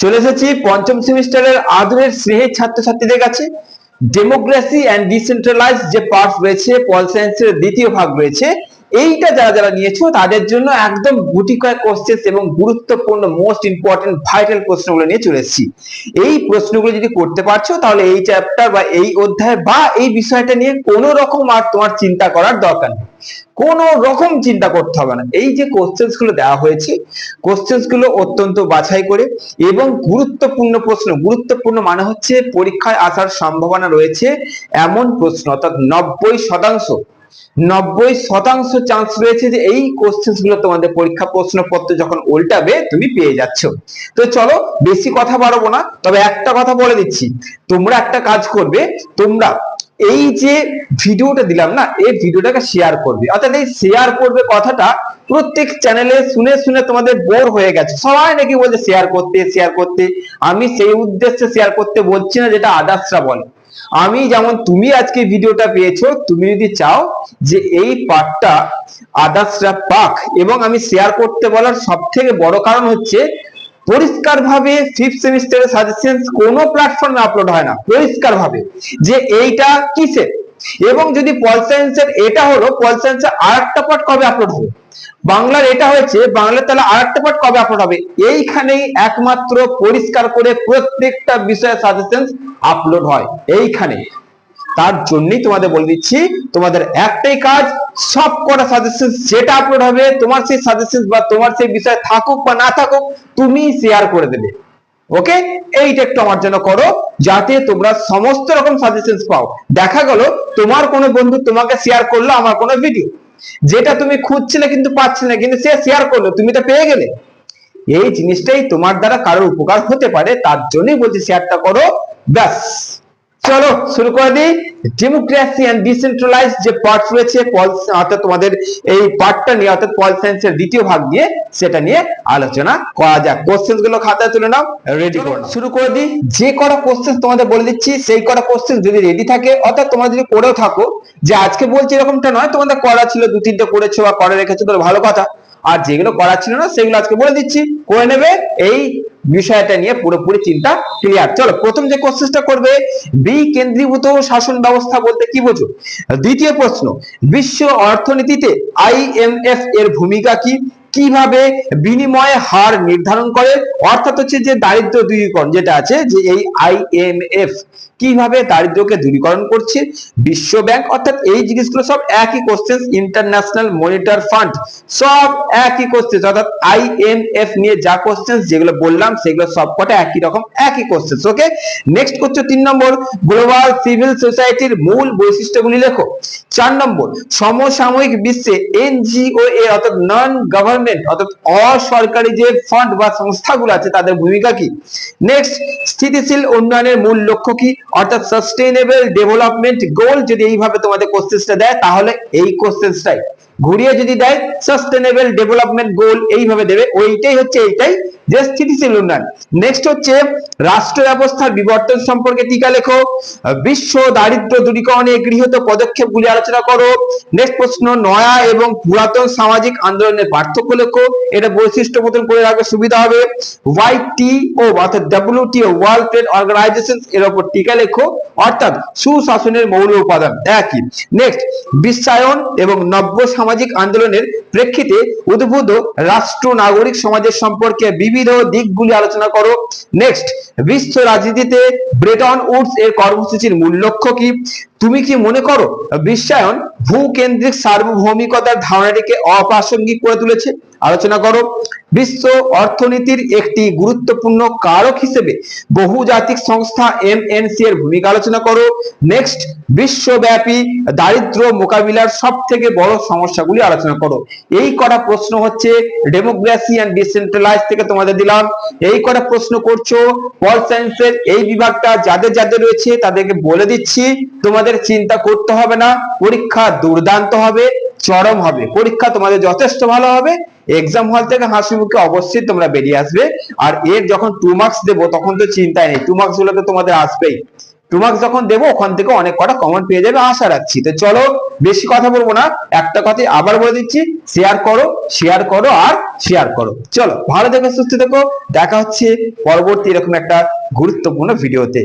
চলে এসেছি পঞ্চম সেমিস্টারের আদরের স্নেহের ছাত্রছাত্রীদের কাছে। ডেমোক্রেসি অ্যান্ড ডিসেন্ট্রালাইজ যে পার্ট রয়েছে, পল সায়েন্সের দ্বিতীয় ভাগ রয়েছে, এইটা যারা যারা নিয়েছো তাদের জন্য একদম গুটি কয়েক কোশ্চেন এবং গুরুত্বপূর্ণ মোস্ট ইম্পর্টেন্ট ভাইটাল প্রশ্নগুলো নিয়ে চলে এসেছি। এই প্রশ্নগুলো যদি করতে পারছো তাহলে এই চ্যাপ্টার বা এই অধ্যায় বা এই বিষয়টা নিয়ে কোনো রকম আর তোমার চিন্তা করার দরকার নেই, কোনো রকম চিন্তা করতে হবে না। এই যে কোশ্চেন্স গুলো দেওয়া হয়েছে, কোশ্চেন্স গুলো অত্যন্ত বাছাই করে এবং গুরুত্বপূর্ণ প্রশ্ন, গুরুত্বপূর্ণ মানে হচ্ছে পরীক্ষায় আসার সম্ভাবনা রয়েছে এমন প্রশ্ন, অর্থাৎ 90% চান্স রয়েছে যে এই কোশ্চেন্স গুলো তোমাদের পরীক্ষা প্রশ্নপত্র যখন উল্টাবে তুমি পেয়ে যাচ্ছ। তো চলো বেশি কথা বাড়াবো না, তবে একটা কথা বলে দিচ্ছি, তোমরা একটা কাজ করবে, তোমরা এই যে ভিডিওটা দিলাম না, এই ভিডিওটাকে শেয়ার করবে। অর্থাৎ এই শেয়ার করবে কথাটা প্রত্যেক চ্যানেলে শুনে শুনে তোমাদের বোর হয়ে গেছে, সবাই নাকি বলছে শেয়ার করতে শেয়ার করতে। আমি সেই উদ্দেশ্যে শেয়ার করতে বলছি না যেটা আদার্সরা বলে। আমি যেমন, তুমি আজকে ভিডিওটা পেয়েছো, তুমি যদি চাও যে এই পার্টটা আদার্সরা পাক, এবং আমি শেয়ার করতে বলার সব থেকে বড় কারণ হচ্ছে পরিষ্কারভাবে ফিফথ সেমিস্টারের সাজেশন কোনো প্ল্যাটফর্মে আপলোড হয় না পরিষ্কারভাবে যে এইটা কিসের, এবং যদি পল সায়েন্সের এটা হলো, পল সায়েন্সের আরেকটা পার্ট কবে আপলোড হবে, বাংলার এটা হয়েছে, বাংলার তাহলে আরেকটা পার্ট কবে আপলোড হবে। এইখানেই একমাত্র পরিষ্কার করে প্রত্যেকটা বিষয়ে সাজেশন আপলোড হয় এইখানে। তার জন্যই তোমাদের বলে দিচ্ছি, তোমাদের একটাই কাজ, সব কটা সাজেশন যেটা আপলোড হবে তোমার সেই সাজেশন বা তোমার সেই বিষয় থাকুক বা না থাকুক, তুমি শেয়ার করে দেবে। ওকে, এইটা একটু আমার জন্য করো, যাতে তোমরা সমস্ত রকম সাজেশন পাও। দেখা গেল তোমার কোনো বন্ধু তোমাকে শেয়ার করলো আমার কোনো ভিডিও, যেটা তুমি খুঁজছিলে কিন্তু পাচ্ছিলে না, কিন্তু সে শেয়ার করলো, তুমি তো পেয়ে গেলে। এই জিনিসটাই তোমার দ্বারা কারোর উপকার হতে পারে, তার জন্যই বলছি শেয়ারটা করো, ব্যাস। চলো শুরু করে দিই। ডেমোক্রেসি এন্ড ডিসেন্ট্রালাইজ যে পার্ট রয়েছে, অর্থাৎ তোমাদের এই পার্টটা নিয়ে, অর্থাৎ পল সায়েন্সের দ্বিতীয় ভাগ নিয়ে, সেটা নিয়ে আলোচনা করা যাক। কোশ্চেন গুলো খাতায় তুলে নাও, রেডি করে নাও, শুরু করে দিই। যে কটা কোশ্চেন তোমাদের বলে দিচ্ছি, সেই কটা কোশ্চেন যদি রেডি থাকে, অর্থাৎ তোমরা যদি করেও থাকো, যে আজকে বলছি এরকমটা নয়, তোমাদের করা ছিল, দু তিনটে করেছো বা করে রেখেছো, তো ভালো কথা। আর যেগুলো করা ছিল না সেগুলো আজকে বলে দিচ্ছি, করে নেবে। এই বিষয়টা নিয়ে পুরোপুরি চিন্তা ক্লিয়ার। চলো প্রথম যে কোশ্চেনটা করবে, বিকেন্দ্রীভূত শাসন ব্যবস্থা বলতে কি বোঝো। দ্বিতীয় প্রশ্ন, বিশ্ব অর্থনীতিতে আইএমএফ এর ভূমিকা কি, কিভাবে বিনিময় হার নির্ধারণ করে, অর্থাৎ হচ্ছে যে দারিদ্র দূরীকরণ যেটা আছে, যে এই আইএমএফ কিভাবে দারিদ্রকে দূরীকরণ করছে, বিশ্ব ব্যাংক, অর্থাৎ এই জিনিসগুলো সব একই কোশ্চেন, ইন্টারন্যাশনাল মনিটর ফান্ড সব একই কোশ্চেন, অর্থাৎ আইএমএফ নিয়ে যা কোশ্চেন যেগুলো বললাম সেগুলো সবকটা একই রকম, একই কোশ্চেন। ওকে, নেক্সট করছো 3 নম্বর, গ্লোবাল সিভিল সোসাইটির মূল বৈশিষ্ট্যগুলি লেখো। 4 নম্বর, সমসাময়িক বিশ্বে এনজিও এর, অর্থাৎ নন গভর্নমেন্ট, অর্থাৎ অসরকারি যে ফান্ড বা সংস্থাগুলো আছে তাদের ভূমিকা কি। নেক্সট, স্থিতিশীল উন্নয়নের মূল লক্ষ্য কি, অর্থাৎ সাস্টেইনেবল ডেভেলপমেন্ট গোল। যদি এইভাবে তোমাদের কোশ্চেনটা দেয় তাহলে এই কোশ্চেনটাই, ঘুরিয়ে যদি দেয় সাস্টেইনেবল ডেভেলপমেন্ট গোল এইভাবে দেবে, ওইটাই হচ্ছে এইটাই, যে স্থিতিশীল উন্নয়ন। নেক্সট হচ্ছে রাষ্ট্র ব্যবস্থার বিবর্তন সম্পর্কে টিকা লেখো। বিশ্ব দারিদ্র দূরীকরণে গৃহীত পদক্ষেপগুলি আলোচনা করো। নেক্সট প্রশ্ন, নয়া এবং পুরাতন সামাজিক আন্দোলনের পার্থক্য লেখো। এটা বৈশিষ্ট্য মতন করে রাখবে, সুবিধা হবে। ওয়াইটিও অর্থাৎ ডব্লিউটিও, ওয়ার্ল্ড ট্রেড অর্গানাইজেশন, এর উপর টিকা লেখো। অর্থাৎ সুশাসনের মৌল উপাদান একই। নেক্সট, বিশ্বায়ন এবং নব্য সামাজিক আন্দোলনের প্রেক্ষিতে উদ্ভূত রাষ্ট্র নাগরিক সমাজের সম্পর্কে বিবিধ দিকগুলি আলোচনা করো। নেক্সট, বিশ্ব রাজনীতিতে ব্রেটন উডস এর কর্মসূচির মূল লক্ষ্য কি। তুমি কি মনে করো বিশ্বায়ন ভূকেন্দ্রিক সার্বভৌমিকতার ধারণাটিকে অপ্রাসঙ্গিক করে তুলেছে, আলোচনা করো। বিশ্ব অর্থনীতির একটি গুরুত্বপূর্ণ কারক হিসেবে বহুজাতিক সংস্থা এমএনসি এর ভূমিকা আলোচনা করো। নেক্সট, বিশ্বব্যাপী দারিদ্র মোকাবিলার সব থেকে বড় সমস্যাগুলি আলোচনা করো। এই কটা প্রশ্ন হচ্ছে ডেমোক্রেসি এন্ড ডিসেন্ট্রালাইজ থেকে তোমাদের দিলাম। এই কটা প্রশ্ন করছো পল সায়েন্সের এই বিভাগটা যাদের যাদের রয়েছে তাদেরকে বলে দিচ্ছি, তোমাদের চিন্তা করতে হবে না, পরীক্ষা দুর্দান্ত হবে, চরম হবে, পরীক্ষা তোমাদের যথেষ্ট ভালো হবে। এক্সাম হল থেকে হাসি মুখে অবশ্যই তোমরা বেরিয়ে আসবে। আর এর যখন 2 মার্কস দেবো তখন তো চিন্তাই নেই, 2 মার্কস গুলো তো তোমাদের আসবেই। তোমাকে যখন দেবো ওখান থেকে অনেক কটা কমেন্ট পেয়ে যাবে আশা রাখছি। তো চলো বেশি কথা বলবো না, একটা কথাই আবার বলে দিচ্ছি, শেয়ার করো শেয়ার করো আর শেয়ার করো। চলো ভালো থেকো সুস্থ থেকো, দেখা হচ্ছে পরবর্তী এরকম একটা গুরুত্বপূর্ণ ভিডিওতে।